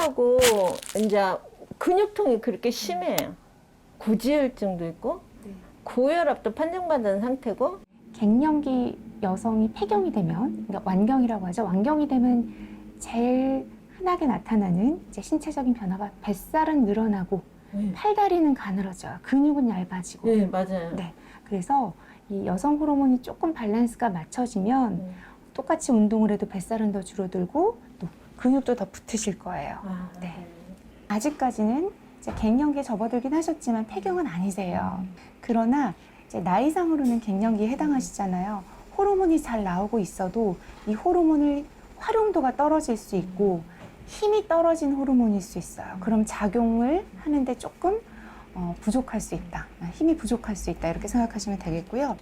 식사하고 이제 근육통이 그렇게 심해요. 고지혈증도 있고 고혈압도 판정받은 상태고. 갱년기 여성이 폐경이 되면, 그러니까 완경이라고 하죠. 완경이 되면 제일 흔하게 나타나는 이제 신체적인 변화가 뱃살은 늘어나고 팔다리는 가늘어져요. 근육은 얇아지고. 네, 맞아요. 네. 그래서 이 여성 호르몬이 조금 밸런스가 맞춰지면 똑같이 운동을 해도 뱃살은 더 줄어들고 또 근육도 더 붙으실 거예요. 네. 아직까지는 이제 갱년기에 접어들긴 하셨지만 폐경은 아니세요. 그러나 이제 나이상으로는 갱년기에 해당하시잖아요. 호르몬이 잘 나오고 있어도 이 호르몬의 활용도가 떨어질 수 있고 힘이 떨어진 호르몬일 수 있어요. 그럼 작용을 하는데 조금 부족할 수 있다. 힘이 부족할 수 있다. 이렇게 생각하시면 되겠고요.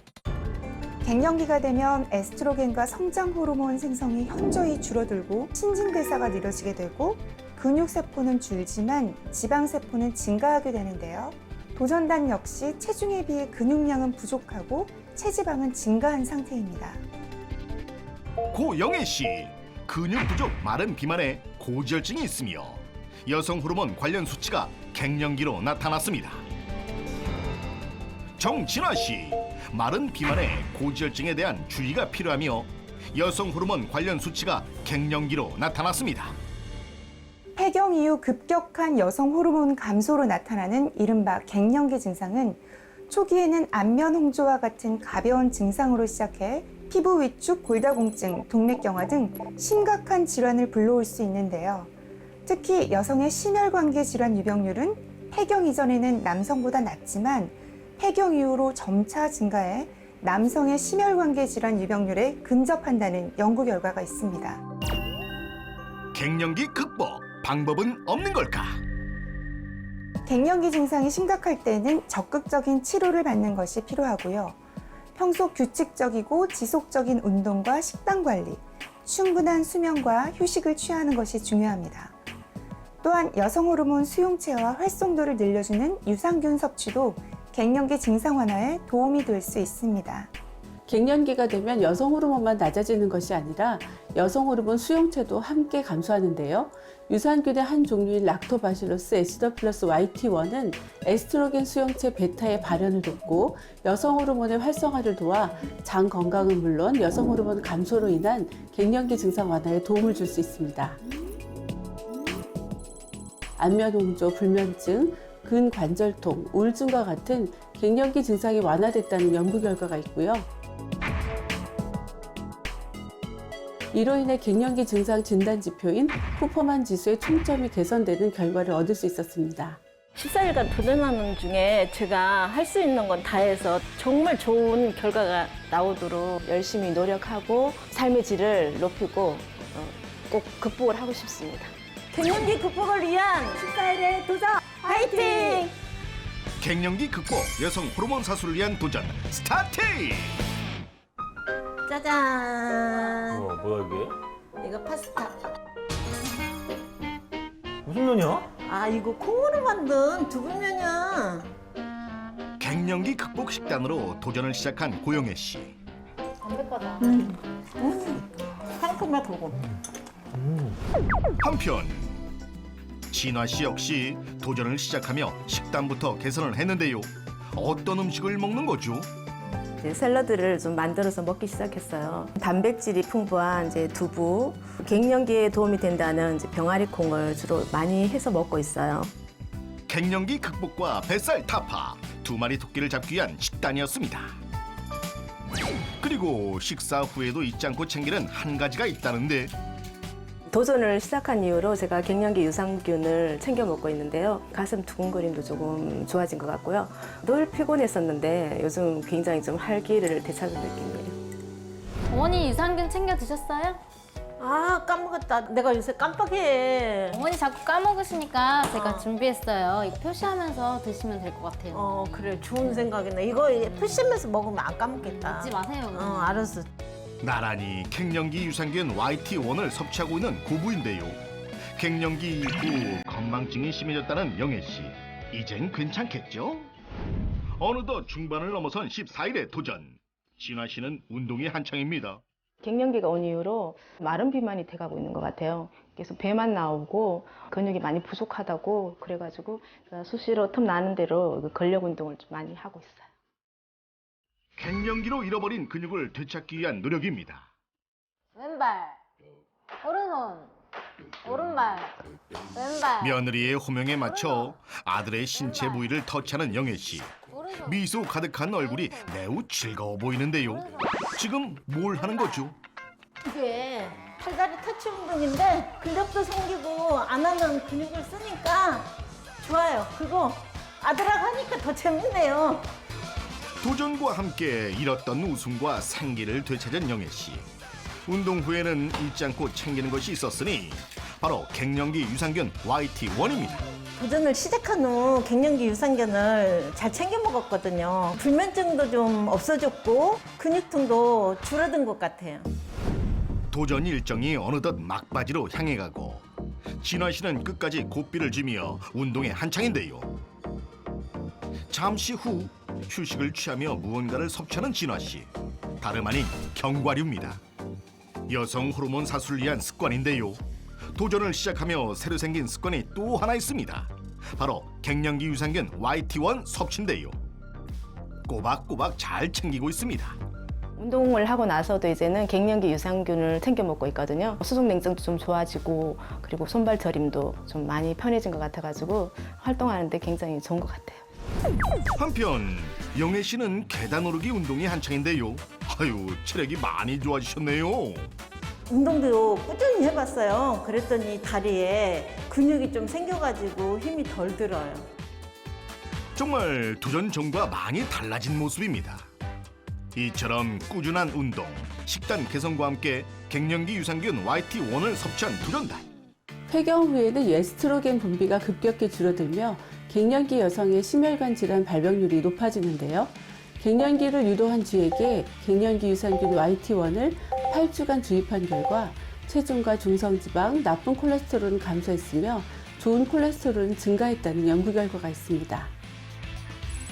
갱년기가 되면 에스트로겐과 성장 호르몬 생성이 현저히 줄어들고 신진대사가 느려지게 되고 근육세포는 줄지만 지방세포는 증가하게 되는데요. 도전단 역시 체중에 비해 근육량은 부족하고 체지방은 증가한 상태입니다. 고영애 씨, 근육 부족, 마른 비만에 고지혈증이 있으며 여성 호르몬 관련 수치가 갱년기로 나타났습니다. 정진아 씨, 마른 비만에 고지혈증에 대한 주의가 필요하며 여성 호르몬 관련 수치가 갱년기로 나타났습니다. 폐경 이후 급격한 여성 호르몬 감소로 나타나는 이른바 갱년기 증상은 초기에는 안면 홍조와 같은 가벼운 증상으로 시작해 피부 위축, 골다공증, 동맥경화 등 심각한 질환을 불러올 수 있는데요. 특히 여성의 심혈관계 질환 유병률은 폐경 이전에는 남성보다 낮지만 폐경 이후로 점차 증가해 남성의 심혈관계 질환 유병률에 근접한다는 연구 결과가 있습니다. 갱년기 극복 방법은 없는 걸까? 갱년기 증상이 심각할 때는 적극적인 치료를 받는 것이 필요하고요. 평소 규칙적이고 지속적인 운동과 식단 관리, 충분한 수면과 휴식을 취하는 것이 중요합니다. 또한 여성 호르몬 수용체와 활성도를 늘려주는 유산균 섭취도 갱년기 증상 완화에 도움이 될 수 있습니다. 갱년기가 되면 여성 호르몬만 낮아지는 것이 아니라 여성 호르몬 수용체도 함께 감소하는데요. 유산균의 한 종류인 락토바실러스 애시더플러스 YT1은 에스트로겐 수용체 베타의 발현을 돕고 여성 호르몬의 활성화를 도와 장 건강은 물론 여성 호르몬 감소로 인한 갱년기 증상 완화에 도움을 줄 수 있습니다. 안면 홍조, 불면증, 근관절통, 우울증과 같은 갱년기 증상이 완화됐다는 연구 결과가 있고요. 이로 인해 갱년기 증상 진단 지표인 후퍼만 지수의 총점이 개선되는 결과를 얻을 수 있었습니다. 14일간 도전하는 중에 제가 할 수 있는 건 다 해서 정말 좋은 결과가 나오도록 열심히 노력하고 삶의 질을 높이고 꼭 극복을 하고 싶습니다. 갱년기 극복을 위한 14일의 도전 화이팅! 갱년기 극복 여성 호르몬 사수를 위한 도전 스타트! 짜잔! 뭐야 이게? 이거 파스타. 무슨 면이야? 아, 이거 콩으로 만든 두부면이야. 갱년기 극복 식단으로 도전을 시작한 고영애 씨. 상큼하고. 한편 진화 씨 역시 도전을 시작하며 식단부터 개선을 했는데요. 어떤 음식을 먹는 거죠? 샐러드를 좀 만들어서 먹기 시작했어요. 단백질이 풍부한 이제 두부, 갱년기에 도움이 된다는 이제 병아리 콩을 주로 많이 해서 먹고 있어요. 갱년기 극복과 뱃살 타파 두 마리 토끼를 잡기 위한 식단이었습니다. 그리고 식사 후에도 잊지 않고 챙기는 한 가지가 있다는데 도전을 시작한 이후로 제가 갱년기 유산균을 챙겨 먹고 있는데요. 가슴 두근거림도 조금 좋아진 것 같고요. 늘 피곤했었는데 요즘 굉장히 좀 활기를 되찾은 느낌이에요. 어머니 유산균 챙겨 드셨어요? 아, 까먹었다. 내가 요새 깜빡해. 어머니 자꾸 까먹으시니까 제가 준비했어요. 이거 표시하면서 드시면 될 것 같아요. 그래. 좋은 생각이네. 이거 표시하면서 먹으면 안 까먹겠다. 잊지 마세요. 어머니. 알았어. 나란히 갱년기 유산균 YT1을 섭취하고 있는 고부인데요. 갱년기 이후 건망증이 심해졌다는 영애 씨. 이젠 괜찮겠죠? 어느덧 중반을 넘어선 14일의 도전. 진화 씨는 운동이 한창입니다. 갱년기가 온 이후로 마른 비만이 돼가고 있는 것 같아요. 그래서 배만 나오고 근육이 많이 부족하다고 그래가지고 수시로 틈 나는 대로 근력 운동을 좀 많이 하고 있어요. 갱년기로 잃어버린 근육을 되찾기 위한 노력입니다. 왼발, 오른손, 오른발, 왼발. 며느리의 호명에 맞춰 아들의 신체 부위를 터치하는 영애 씨. 오른손. 미소 가득한 얼굴이 매우 즐거워 보이는데요. 지금 뭘 하는 거죠? 이게 팔다리 터치 운동인데 근력도 생기고 안 하는 근육을 쓰니까 좋아요. 그리고 아들하고 하니까 더 재밌네요. 도전과 함께 잃었던 웃음과 생기를 되찾은 영애 씨. 운동 후에는 잊지 않고 챙기는 것이 있었으니 바로 갱년기 유산균 YT1입니다. 도전을 시작한 후 갱년기 유산균을 잘 챙겨 먹었거든요. 불면증도 좀 없어졌고 근육통도 줄어든 것 같아요. 도전 일정이 어느덧 막바지로 향해 가고 진화 씨는 끝까지 고삐를 쥐며 운동에 한창인데요. 잠시 후 휴식을 취하며 무언가를 섭취하는 진화 씨. 다름 아닌 견과류입니다. 여성 호르몬 사수를 위한 습관인데요. 도전을 시작하며 새로 생긴 습관이 또 하나 있습니다. 바로 갱년기 유산균 YT1 섭취인데요. 꼬박꼬박 잘 챙기고 있습니다. 운동을 하고 나서도 이제는 갱년기 유산균을 챙겨 먹고 있거든요. 수족 냉증도 좀 좋아지고 그리고 손발 저림도 좀 많이 편해진 것 같아가지고 활동하는데 굉장히 좋은 것 같아요. 한편 영애 씨는 계단 오르기 운동이 한창인데요. 아유, 체력이 많이 좋아지셨네요. 운동도 꾸준히 해봤어요. 그랬더니 다리에 근육이 좀 생겨가지고 힘이 덜 들어요. 정말 도전 전과 많이 달라진 모습입니다. 이처럼 꾸준한 운동, 식단 개선과 함께 갱년기 유산균 YT1을 섭취한 도전단. 폐경 후에는 에스트로겐 분비가 급격히 줄어들며 갱년기 여성의 심혈관 질환 발병률이 높아지는데요. 갱년기를 유도한 쥐에게 갱년기 유산균 YT1을 8주간 주입한 결과 체중과 중성지방, 나쁜 콜레스테롤은 감소했으며 좋은 콜레스테롤은 증가했다는 연구 결과가 있습니다.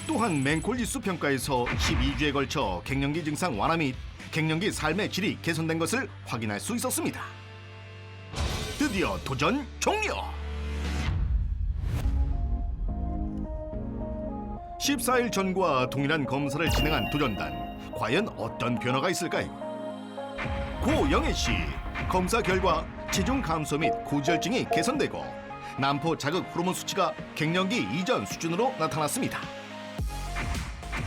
또한 맹콜지수 평가에서 12주에 걸쳐 갱년기 증상 완화 및 갱년기 삶의 질이 개선된 것을 확인할 수 있었습니다. 드디어 도전 종료! 14일 전과 동일한 검사를 진행한 도전단. 과연 어떤 변화가 있을까요? 고영애 씨, 검사 결과 체중 감소 및 고지혈증이 개선되고 난포 자극 호르몬 수치가 갱년기 이전 수준으로 나타났습니다.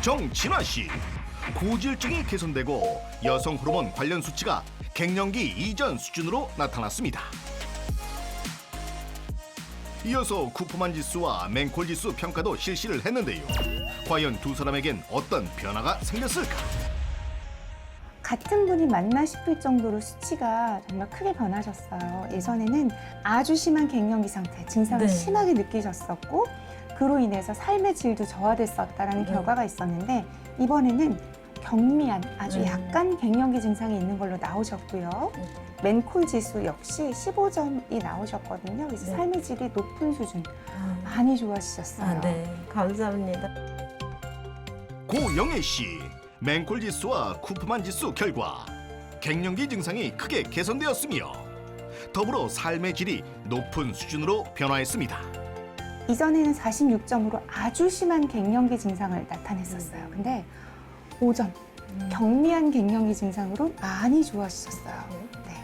정진화 씨, 고지혈증이 개선되고 여성 호르몬 관련 수치가 갱년기 이전 수준으로 나타났습니다. 이어서 쿠퍼만 지수와 맹콜 지수 평가도 실시를 했는데요. 과연 두 사람에겐 어떤 변화가 생겼을까? 같은 분이 맞나 싶을 정도로 수치가 정말 크게 변하셨어요. 예전에는 아주 심한 갱년기 상태, 증상을 네. 심하게 느끼셨었고 그로 인해서 삶의 질도 저하됐었다라는 결과가 있었는데 이번에는 경미한 아주 약간 갱년기 증상이 있는 걸로 나오셨고요. 맨콜 지수 역시 15점이 나오셨거든요. 그래서 삶의 질이 높은 수준 많이 좋아지셨어요. 감사합니다. 고영애 씨, 맹콜 지수와 쿠퍼만 지수 결과 갱년기 증상이 크게 개선되었으며 더불어 삶의 질이 높은 수준으로 변화했습니다. 이전에는 46점으로 아주 심한 갱년기 증상을 나타냈었어요. 근데 5점, 경미한 갱년기 증상으로 많이 좋아지셨어요. 네.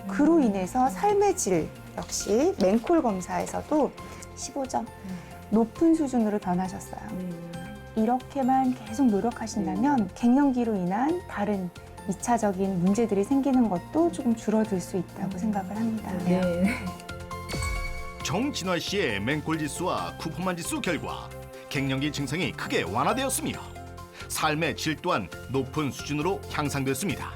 그로 인해서 삶의 질 역시 맹콜 검사에서도 15점, 높은 수준으로 변하셨어요. 이렇게만 계속 노력하신다면 갱년기로 인한 다른 2차적인 문제들이 생기는 것도 조금 줄어들 수 있다고 생각을 합니다. 정진화 씨의 맹콜 지수와 쿠퍼만 지수 결과 갱년기 증상이 크게 완화되었으며 삶의 질 또한 높은 수준으로 향상됐습니다.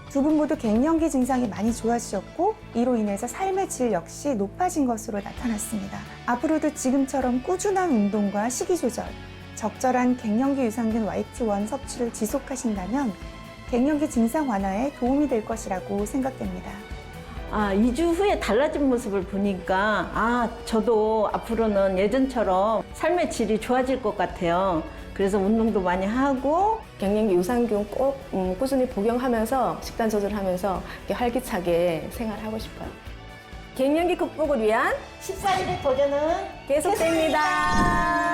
두 분 모두 갱년기 증상이 많이 좋아지셨고 이로 인해서 삶의 질 역시 높아진 것으로 나타났습니다. 앞으로도 지금처럼 꾸준한 운동과 식이 조절, 적절한 갱년기 유산균 YT1 섭취를 지속하신다면 갱년기 증상 완화에 도움이 될 것이라고 생각됩니다. 2주 후에 달라진 모습을 보니까 저도 앞으로는 예전처럼 삶의 질이 좋아질 것 같아요. 그래서 운동도 많이 하고 갱년기 유산균 꼭 꾸준히 복용하면서 식단 조절하면서 이렇게 활기차게 생활하고 싶어요. 갱년기 극복을 위한 14일의 도전은 계속됩니다.